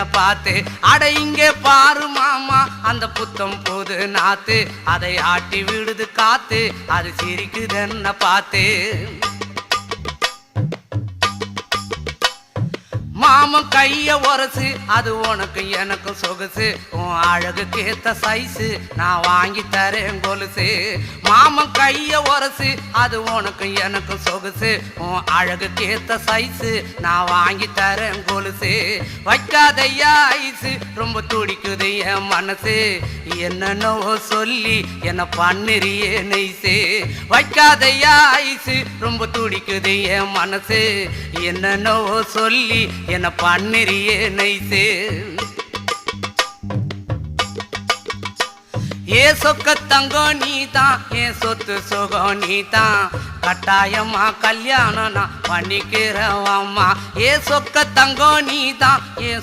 என்ன பார்த்து. அட இங்கே பாரு மாமா அந்த புத்தம் போது நாத்து, அதை ஆட்டி விடுது காத்து, அது சிரிக்குது என்ன பார்த்து. மாமன் கைய உரசு அது உனக்கு எனக்கும் சொகுசு, உன் அழகுக்கு ஏத்த சைஸு நான் வாங்கி தரேன் கொலுசு. மாமன் கைய உரசு அது உனக்கு எனக்கும் சொகுசு, உன் அழகுக்கு ஏத்த சைஸு நான் வாங்கி தரேன் கொலுசு. வைக்காதையா ஐசு ரொம்ப துடிக்குது என் மனசு, என்னென்னவோ சொல்லி என்ன பண்ணுறியே நெய்சு. வைக்காதையா ஐசு ரொம்ப துடிக்குது என் மனசு, என்னென்னவோ சொல்லி என்ன பண்ணுறியே நைசு. ஏ சொக்க தங்கம் நீதான், என் சொத்து சுகம் நீதான், கட்டாயமா கல்யாணம் நான் பண்ணிக்கிறவாம்மா. ஏ சொக்க தங்கம் நீதான், என்